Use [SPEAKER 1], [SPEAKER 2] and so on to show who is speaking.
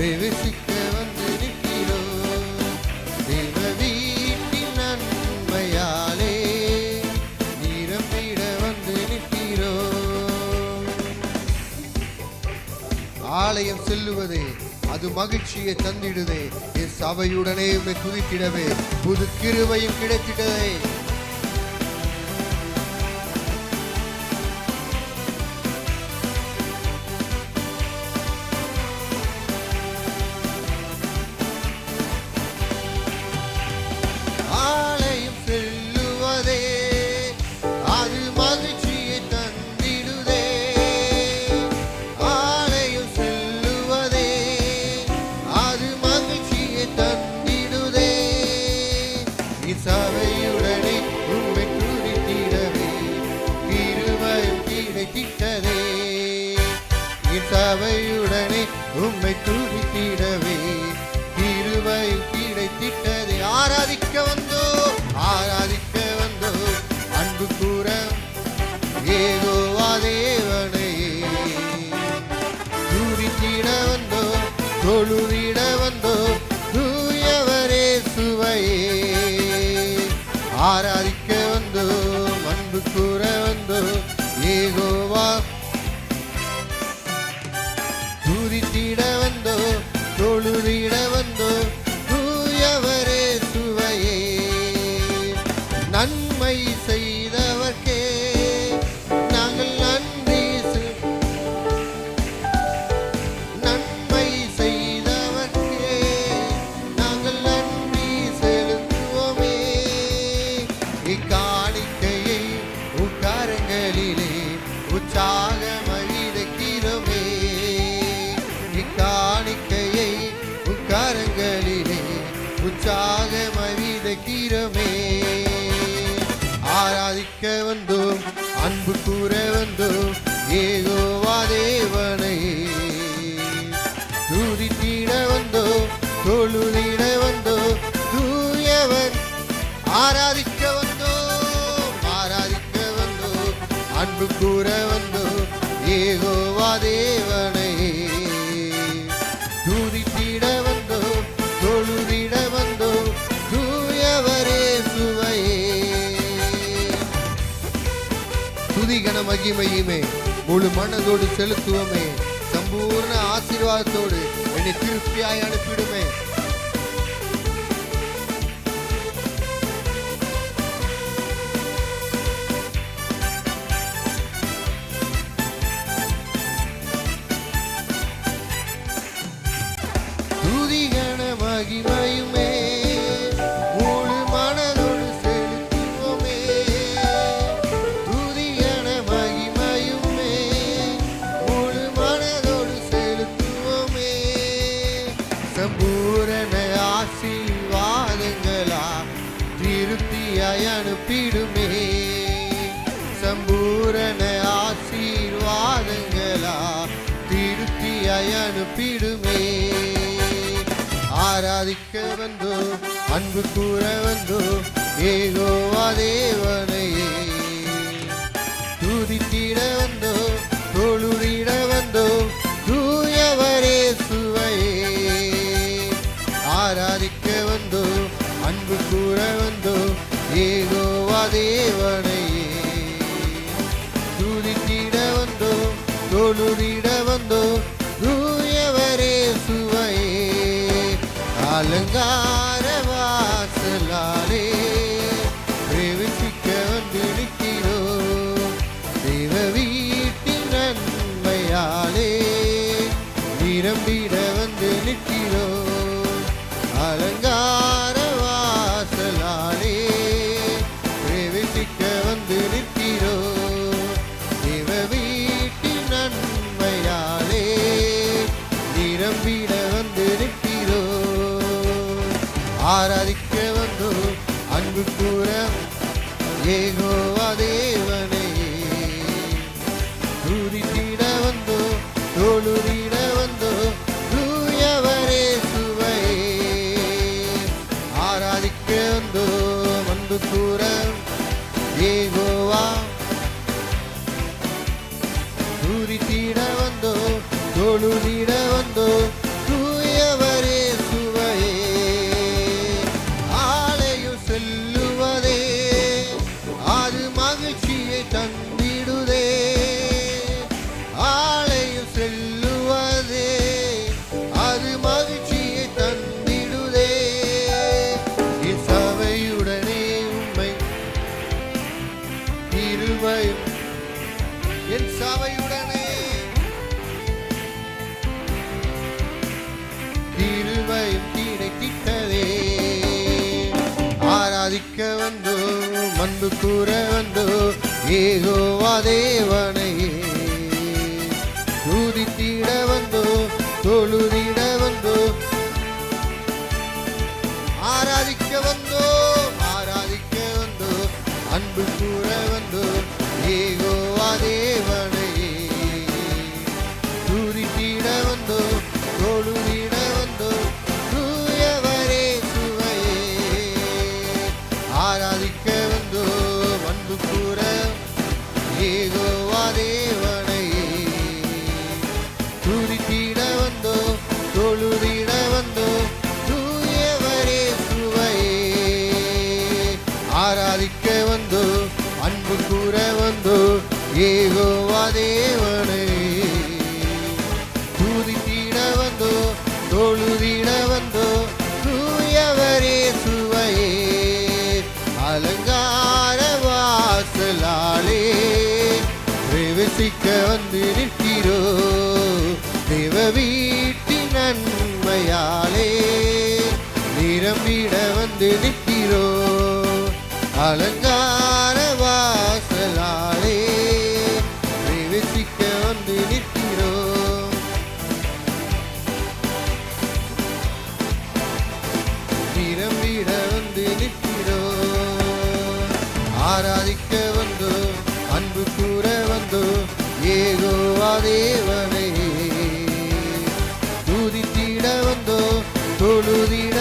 [SPEAKER 1] பிரவேசிக்க வந்து நிற்கிறோம். தேவ வீட்டின் நன்மையாலே நிரம்பிட வந்து நிற்கிறோம். ஆலயம் செல்லுவதே அது மகிழ்ச்சியை தந்திடுதே. என் சபையுடனே துதித்திடவே புது கிருபையும் கிடைத்திடவே. சபையுடனே உம்மை துதித்திடவே கிருபையும் கிடைத்திட்டதே. சபையுடனே உம்மை துதித்திடவே கிருபையும் கிடைத்திட்டதே. ஆராதிக்க வந்தோ அன்பு கூற யெகோவா தேவனையே. துதித்திட வந்தோ தொழுதிட வந்தோ தூயவரே சுவையே. ஆராதிக்க வந்தோ அன்பு கூற வந்தோ யெகோவா. துதித்திட வந்தோ தொழுதிட வந்தோ தூயவரே சுவையே. நன்மை செய்தவர்க்கே நாங்கள் நன்றி. நன்மை செய்தவர்க்கே நாங்கள் நன்றி செலுத்துவோமே. இக்காணிக்கையை உக்காரங்களிலே உற்சாகமாய் விதைக்கிறோமே. இக்காணிக்கையை உக்காரங்களிலே உற்சாகமாய் விதைக்கிறோமே. ஆராதிக்க வந்தோம் அன்பு கூற வந்தோம் யெகோவா தேவனையே. துதித்திட வந்தோம் தொழுதிட வந்தோம் தூயவன். ஆராதிக்க வந்தோம் அன்பு கூற வந்தோம் யெகோவா தேவனையே. துதித்திட வந்தோம் தொழுதிட வந்தோம் தூயவரே சுவையே. துதிகன மகிமையுமே முழு மனதோடு செலுத்துவோமே. சம்பூர்ண ஆசீர்வாதத்தோடு என்னை திருப்தியாய் அனுப்பிடுமே. துதிகன மகிமையுமே முழு மனதோடு செலுத்துவோமே. துதிகன மகிமையுமே முழு மனதோடு செலுத்துவோமே. சம்பூரண ஆசீர்வாதங்களா திருப்தியாய் அனுப்பிடுமே. சம்பூரண ஆசீர்வாதங்களா திருப்தியாய் அனுப்பிடுமே. ஆராதிக்க வந்தோ அன்பு கூற வந்தோ யெகோவா தேவனையே. துதித்திட வந்தோ தொழுதிட வந்தோ தூயவரே சுவையே. ஆராதிக்க வந்தோ அன்பு கூற வந்தோ யெகோவா தேவனையே. துதித்திட வந்தோ தொழுதிட வந்தோ தூயவரே சுவையே. அலங்கார வாசலாலே பிரவேசிக்க வந்து நிற்கிறோம். தேவ வீட்டின் நன்மையாலே நிரம்பிட வந்து நிற்கிறோம். அலங்கார வாசலாலே பிரவேசிக்க வந்து நிற்கிறோம். தேவ வீட்டின் நன்மையாலே நிரம்பிட வந்து நிற்கிறோம். ஆராதிக்க வந்தோம் அன்பு கூற யெகோவா தேவனையே. துதித்திட வந்தோம் தொழுதிட வந்தோம் தூயவரே சுவையே. ஆராதிக்க வந்தோம் அன்பு கூற யெகோவா. துதித்திட வந்தோம் தொழுதிட வந்தோம் தூய அன்பு கூற வந்தோ யெகோவா தேவனையே துதித்திட வந்தோ தொழுதிட வந்தோ ஆராதிக்க வந்தோ அன்பு கூற வந்தோ யெகோவா தேவனையே துதித்திட வந்தோ தொழுதிட வந்தோ தூயவரே சுவையே ஆராதிக்க வந்தோ அன்பு கூற யெகோவா தேவனையே துதித்திட வந்தோ தொழுதிட வந்தோ தூயவரே சுவையே ஆராதிக்க வந்தோ அன்பு கூற வந்தோ யெகோவா தேவனையே துதித்திட வந்தோ தொழுதிட வந்தோ தூயவரே சுவையே அலங்கார வாசலாலே பிரவேசிக்க வந்து நிற்கிறோ தேவ வீட்டின் நன்மையாலே நிரம்பிட வந்து நிற்கிறோ அலங்கார வாசலாலே பிரவேசிக்க வந்து நிற்கிறோ நிரம்பிட வந்து நிற்கிறோ ஆராதிக்க வந்தோ அன்பு கூற வந்தோ யெகோவா தேவனையே துதித்திட வந்தோ தொழுதிட